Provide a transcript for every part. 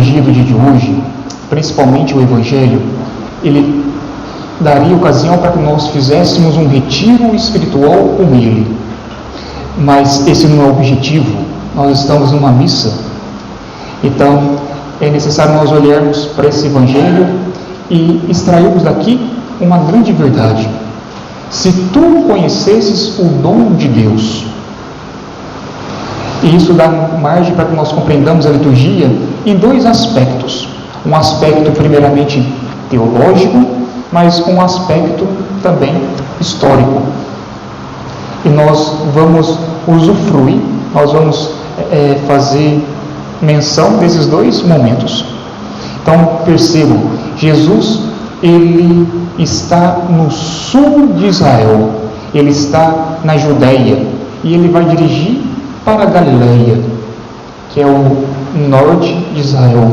liturgia do dia de hoje, principalmente o Evangelho, ele daria ocasião para que nós fizéssemos um retiro espiritual com Ele. Mas esse não é o objetivo. Nós estamos numa missa. Então, é necessário nós olharmos para esse Evangelho e extrairmos daqui uma grande verdade. Se tu conhecesses o dom de Deus, e isso dá margem para que nós compreendamos a liturgia em dois aspectos. Um aspecto primeiramente teológico, mas com um aspecto também histórico. E nós vamos usufruir, nós vamos fazer menção desses dois momentos. Então, percebam, Jesus, ele está no sul de Israel, ele está na Judéia, e ele vai dirigir para a Galileia, que é o norte de Israel.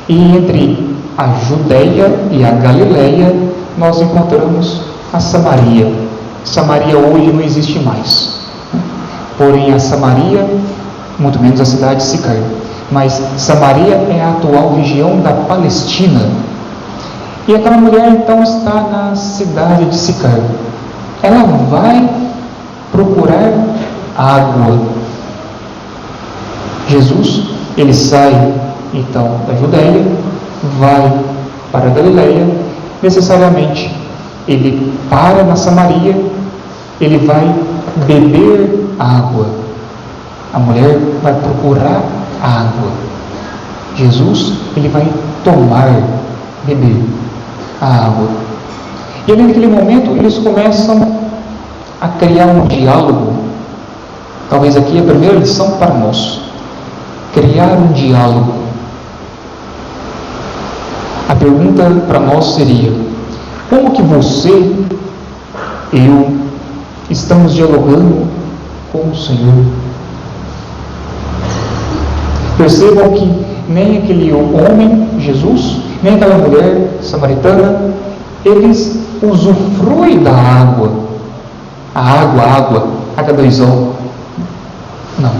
E entre a Judéia e a Galileia, nós encontramos a Samaria. Samaria hoje não existe mais. Porém, a Samaria, muito menos a cidade de Sicar, mas Samaria é a atual região da Palestina. E aquela mulher então está na cidade de Sicar. Ela vai procurar água. Jesus, ele sai então da Judéia, vai para a Galileia, necessariamente ele para na Samaria, ele vai beber água. A mulher vai procurar água. Jesus, ele vai beber a água. E ali naquele momento eles começam a criar um diálogo. Talvez aqui a primeira lição para nós: criar um diálogo. A pergunta para nós seria: como que você, eu, estamos dialogando com o Senhor? Percebam que nem aquele homem, Jesus, nem aquela mulher samaritana, eles usufruem da água. A água, H2O. Não.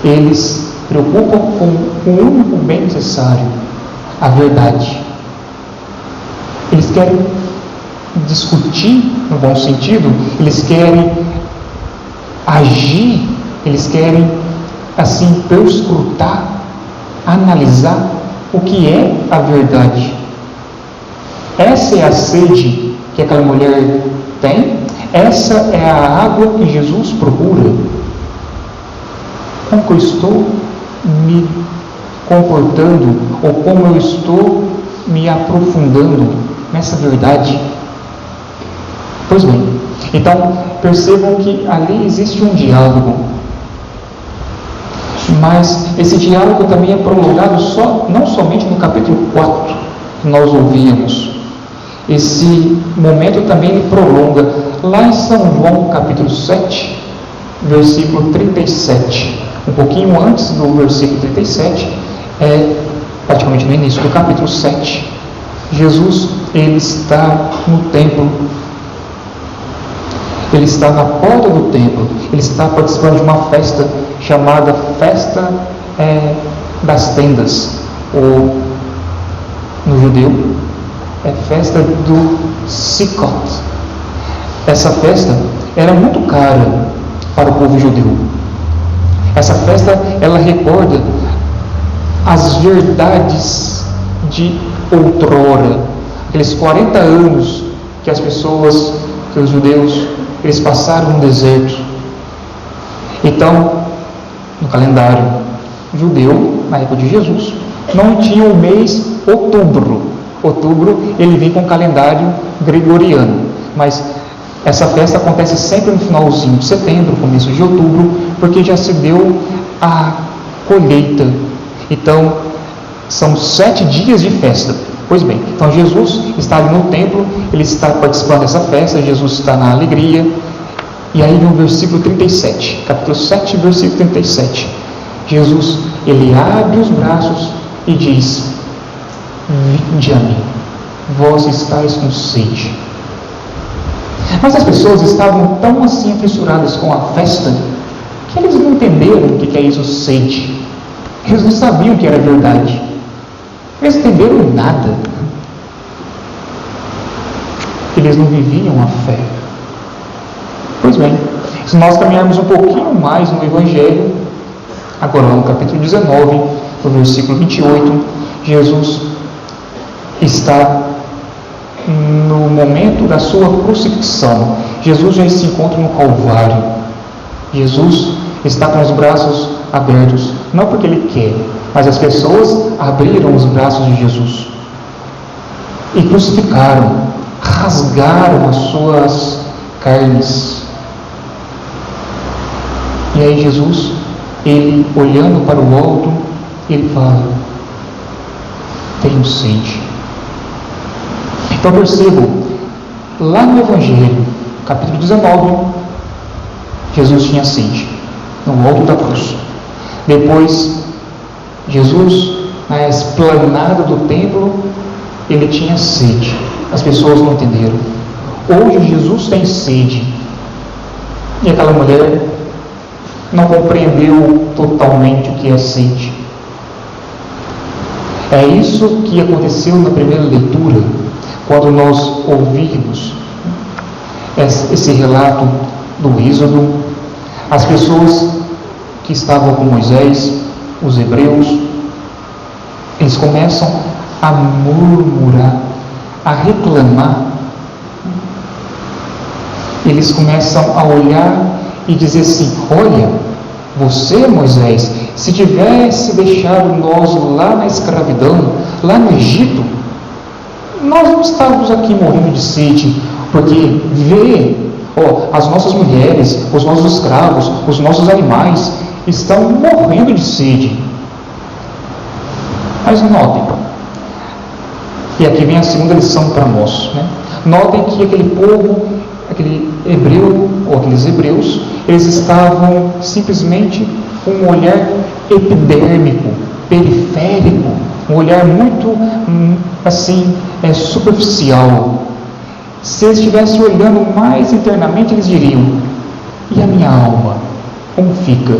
Eles preocupam com o único bem necessário, a verdade. Eles querem discutir, no bom sentido, eles querem agir, eles querem, assim, perscrutar, analisar o que é a verdade. Essa é a sede que aquela mulher tem, essa é a água que Jesus procura. Como que eu estou me comportando, ou como eu estou me aprofundando nessa verdade? Pois bem, então percebam que ali existe um diálogo, mas esse diálogo também é prolongado não somente no capítulo 4 que nós ouvíamos. Esse momento também ele prolonga lá em São João capítulo 7, versículo 37, um pouquinho antes do versículo 37, praticamente no início do capítulo 7. Jesus, ele está no templo, ele está na porta do templo, ele está participando de uma festa chamada Festa das Tendas, ou no judeu é festa do Sukkot. Essa festa era muito cara para o povo judeu. Essa festa, ela recorda as verdades de outrora, aqueles 40 anos que as pessoas, que os judeus, eles passaram no deserto. Então, no calendário judeu, na época de Jesus, não tinha o mês outubro. Outubro, ele vem com o calendário gregoriano, mas essa festa acontece sempre no finalzinho de setembro, começo de outubro, porque já se deu a colheita. Então, são 7 dias de festa. Pois bem, então Jesus está ali no templo, ele está participando dessa festa, Jesus está na alegria. E aí vem o versículo 37, capítulo 7, versículo 37. Jesus, ele abre os braços e diz: vinde a mim, vós estáis com sede. Mas as pessoas estavam tão assim afissuradas com a festa, que eles não entenderam o que é isso, sede. Eles não sabiam o que era verdade. Eles não entenderam nada. Eles não viviam a fé. Pois bem, se nós caminharmos um pouquinho mais no Evangelho, agora no capítulo 19, no versículo 28, Jesus está no momento da sua crucifixão. Jesus já se encontra no Calvário. Jesus está com os braços abertos, não porque Ele quer, mas as pessoas abriram os braços de Jesus e crucificaram, rasgaram as suas carnes. E aí Jesus, Ele olhando para o alto, Ele fala: tenho sede. Então percebam, lá no Evangelho, capítulo 19, Jesus tinha sede, no alto da cruz. Depois, Jesus, na esplanada do templo, Ele tinha sede. As pessoas não entenderam. Hoje Jesus tem sede. E aquela mulher não compreendeu totalmente o que é sede. É isso que aconteceu na primeira leitura, quando nós ouvimos esse relato do Êxodo. As pessoas que estavam com Moisés, os hebreus, eles começam a murmurar, a reclamar. Eles começam a olhar e dizer assim: olha, você, Moisés, se tivesse deixado nós lá na escravidão, lá no Egito, nós não estávamos aqui morrendo de sede, porque vê, as nossas mulheres, os nossos escravos, os nossos animais estão morrendo de sede. Mas notem, e aqui vem a segunda lição para nós, né? Notem que aquele povo, aquele hebreu, ou aqueles hebreus, eles estavam simplesmente com um olhar epidérmico, periférico, um olhar muito superficial. Se eles estivessem olhando mais internamente, eles diriam: e a minha alma, como fica?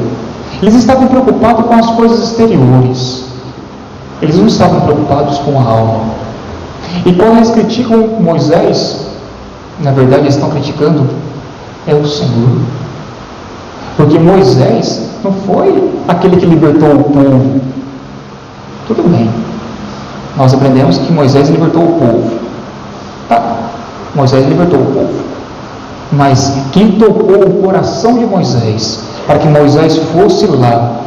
Eles estavam preocupados com as coisas exteriores, eles não estavam preocupados com a alma. E quando eles criticam Moisés, na verdade eles estão criticando o Senhor, porque Moisés não foi aquele que libertou o povo. Tudo bem, nós aprendemos que Moisés libertou o povo, tá? Moisés libertou o povo, mas quem tocou o coração de Moisés para que Moisés fosse lá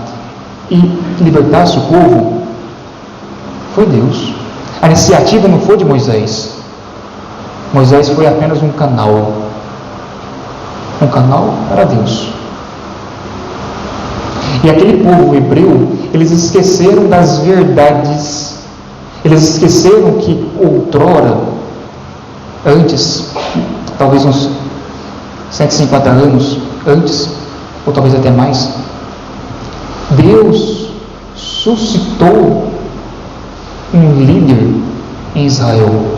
e libertasse o povo foi Deus. A iniciativa não foi de Moisés. Moisés foi apenas um canal para Deus. E aquele povo hebreu, eles esqueceram das verdades. Eles esqueceram que outrora, antes, talvez uns 150 anos antes, ou talvez até mais, Deus suscitou um líder em Israel.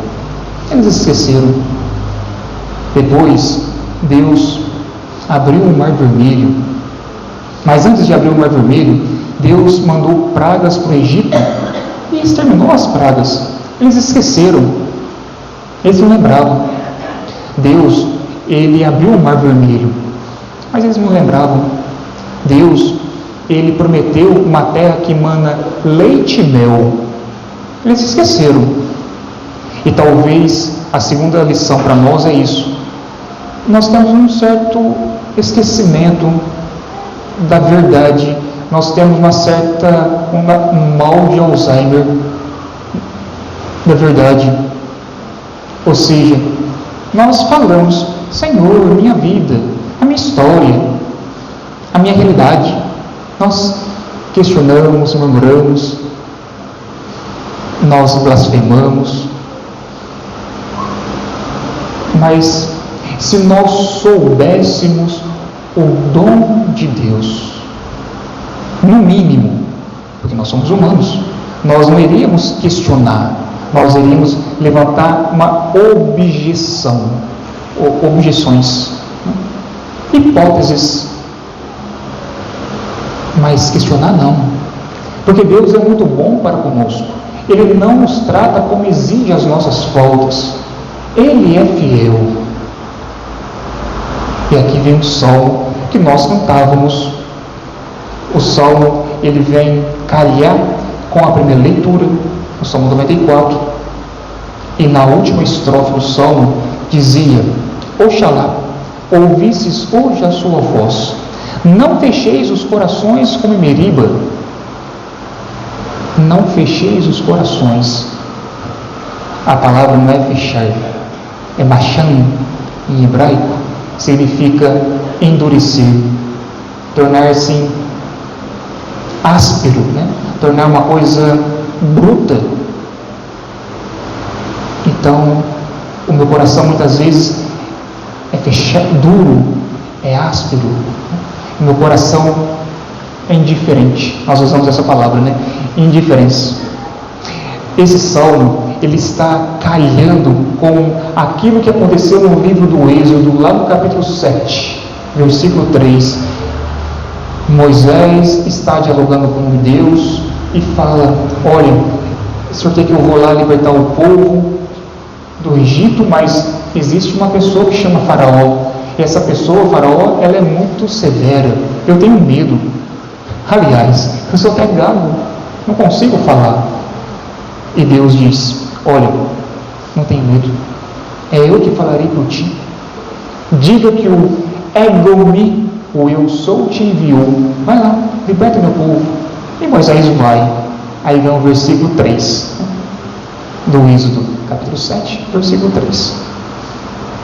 Eles esqueceram. Depois, Deus abriu o Mar Vermelho. Mas antes de abrir o Mar Vermelho, Deus mandou pragas para o Egito e exterminou as pragas. Eles esqueceram. Eles não lembravam. Deus, Ele abriu o Mar Vermelho, mas eles não lembravam. Deus, Ele prometeu uma terra que emana leite e mel. Eles esqueceram. E talvez a segunda lição para nós é isso. Nós temos um certo esquecimento da verdade. Nós temos um mal de Alzheimer da verdade. Ou seja, nós falamos: Senhor, minha vida, a minha história, a minha realidade. Nós questionamos, murmuramos, nós blasfemamos. Mas se nós soubéssemos o dom de Deus, no mínimo, porque nós somos humanos, nós não iríamos questionar, nós iríamos levantar uma objeção, ou objeções, hipóteses, mas questionar não, porque Deus é muito bom para conosco. Ele não nos trata como exige as nossas faltas. Ele é fiel. E aqui vem o salmo que nós cantávamos. O salmo, ele vem calhar com a primeira leitura, o salmo 94. E na última estrofe do salmo dizia: Oxalá ouvisses hoje a sua voz, não fecheis os corações como em Meriba. Não fecheis os corações. A palavra não é fechar, é machan em hebraico, significa endurecer, tornar-se áspero, tornar uma coisa bruta. Então, o meu coração muitas vezes é fechado, duro, é áspero. O meu coração é indiferente. Nós usamos essa palavra, indiferença. Esse salmo, ele está calhando com aquilo que aconteceu no livro do Êxodo, lá no capítulo 7, versículo 3. Moisés está dialogando com Deus e fala: olha, o senhor quer que eu vou lá libertar o povo do Egito, mas existe uma pessoa que chama Faraó. E essa pessoa, Faraó, ela é muito severa. Eu tenho medo. Aliás, eu sou até gago, não consigo falar. E Deus diz: olha, não tenha medo, é eu que falarei por ti. Diga que o Ego-me, o eu sou, te enviou. Vai lá, liberta meu povo. E Moisés vai. Aí vem o versículo 3 do Êxodo, capítulo 7, versículo 3.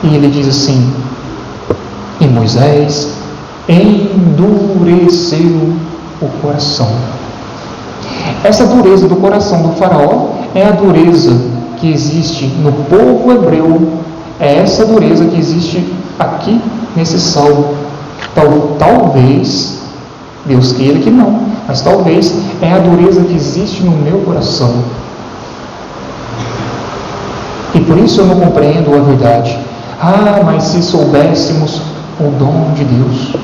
E ele diz assim: e Moisés endureceu o coração. Essa dureza do coração do faraó é a dureza que existe no povo hebreu. É essa dureza que existe aqui nesse salmo. Talvez, Deus queira que não, mas talvez é a dureza que existe no meu coração. E por isso eu não compreendo a verdade. Mas se soubéssemos o dom de Deus.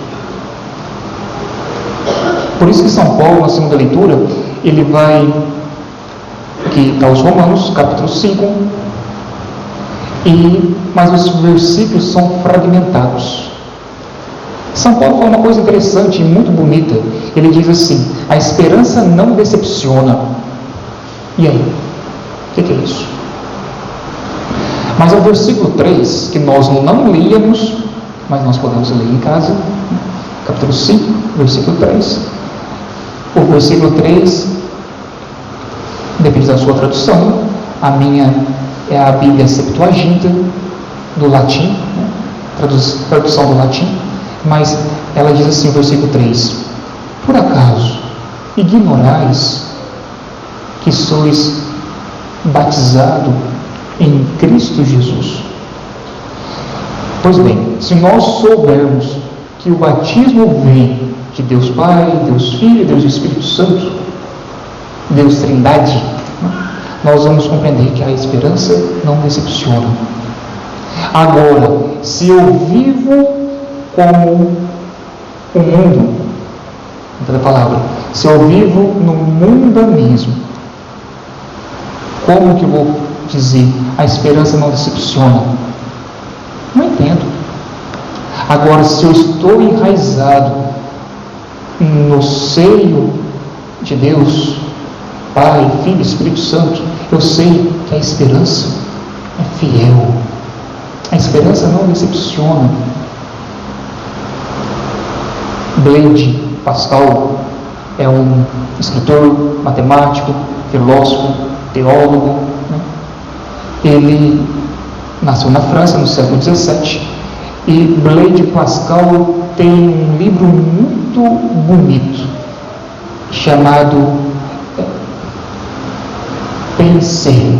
Por isso que São Paulo, na segunda leitura, ele vai, aqui está os Romanos, capítulo 5, mas os versículos são fragmentados. São Paulo fala uma coisa interessante e muito bonita. Ele diz assim: a esperança não decepciona. E aí? O que é isso? Mas o versículo 3, que nós não líamos, mas nós podemos ler em casa, capítulo 5, versículo 3. O versículo 3, depende da sua tradução. A minha é a Bíblia Septuaginta, do latim, tradução do latim. Mas ela diz assim, o versículo 3: por acaso ignorais que sois batizado em Cristo Jesus? Pois bem, se nós soubermos que o batismo vem de Deus Pai, Deus Filho, Deus Espírito Santo, Deus Trindade, nós vamos compreender que a esperança não decepciona. Agora, se eu vivo como o mundo, outra palavra, se eu vivo no mundanismo, como que eu vou dizer a esperança não decepciona? Não entendo. Agora, se eu estou enraizado no seio de Deus, Pai, Filho, Espírito Santo, eu sei que a esperança é fiel. A esperança não decepciona. Blaise Pascal é um escritor, matemático, filósofo, teólogo. Ele nasceu na França no século XVII e Blaise Pascal tem um livro muito bonito chamado Pensée.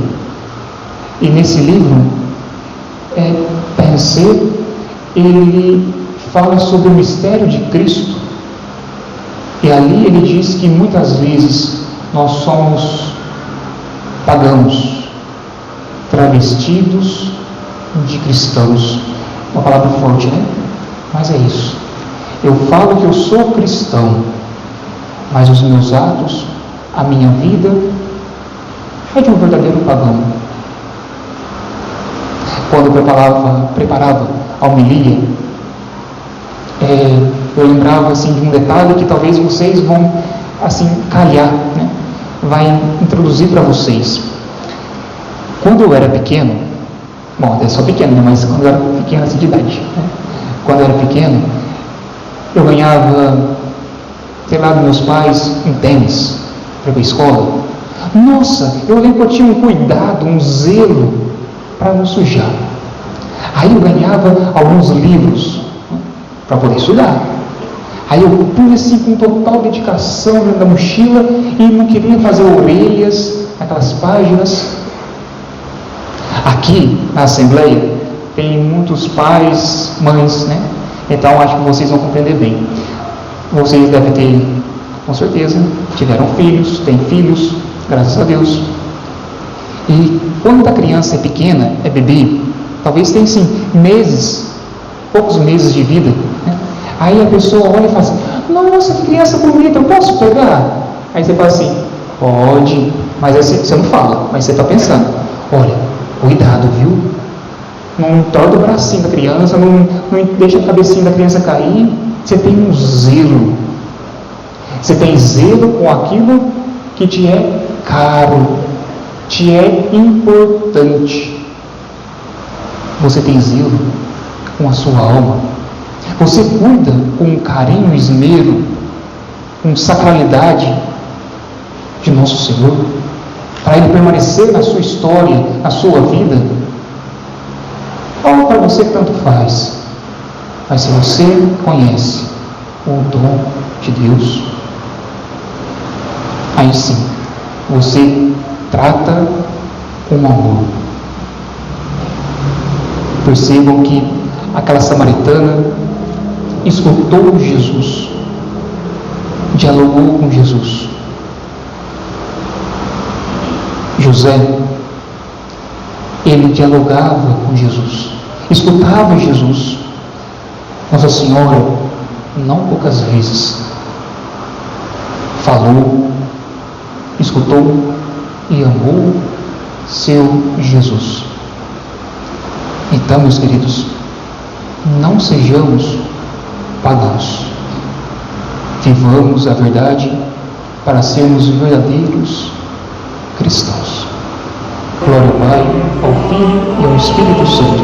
E nesse livro, Pensée, ele fala sobre o mistério de Cristo. E ali ele diz que muitas vezes nós somos pagãos, travestidos de cristãos. Uma palavra forte, Mas é isso. Eu falo que eu sou cristão, mas os meus atos, a minha vida, é de um verdadeiro pagão. Quando eu preparava a homilia, eu lembrava assim, de um detalhe que talvez vocês vão assim, calhar, né? Vai introduzir para vocês. Quando eu era pequeno, bom, até só pequeno, mas quando eu era pequeno assim de idade, né? Quando eu era pequeno, eu ganhava, sei lá, dos meus pais, um tênis para ir para a escola. Nossa, eu lembro que eu tinha um cuidado, um zelo para não sujar. Aí eu ganhava alguns livros para poder estudar. Aí eu punha assim com total dedicação dentro da mochila e não queria fazer orelhas naquelas páginas. Aqui na Assembleia tem muitos pais, mães, né? Então acho que vocês vão compreender bem. Vocês devem ter, com certeza, tiveram filhos, têm filhos, graças a Deus. E quando a criança é pequena, é bebê, talvez tenha sim meses, poucos meses de vida, né? Aí a pessoa olha e fala assim: nossa, que criança bonita, eu posso pegar? Aí você fala assim: pode, mas aí você não fala, mas você está pensando: olha, cuidado, viu? Não torta o bracinho da criança, não deixa a cabecinha da criança cair. Você tem um zelo, você tem zelo com aquilo que te é caro, te é importante. Você tem zelo com a sua alma. Você cuida com carinho e esmero, com sacralidade de nosso Senhor, para Ele permanecer na sua história, na sua vida. Ou para você tanto faz. Mas se você conhece o dom de Deus, aí sim, você trata com amor. Percebam que aquela samaritana escutou Jesus, dialogou com Jesus. José, ele dialogava com Jesus, escutava Jesus. Nossa Senhora, não poucas vezes, falou, escutou e amou seu Jesus. Então, meus queridos, não sejamos pagãos. Vivamos a verdade para sermos verdadeiros cristãos. Glória ao Pai, ao Filho e ao Espírito Santo,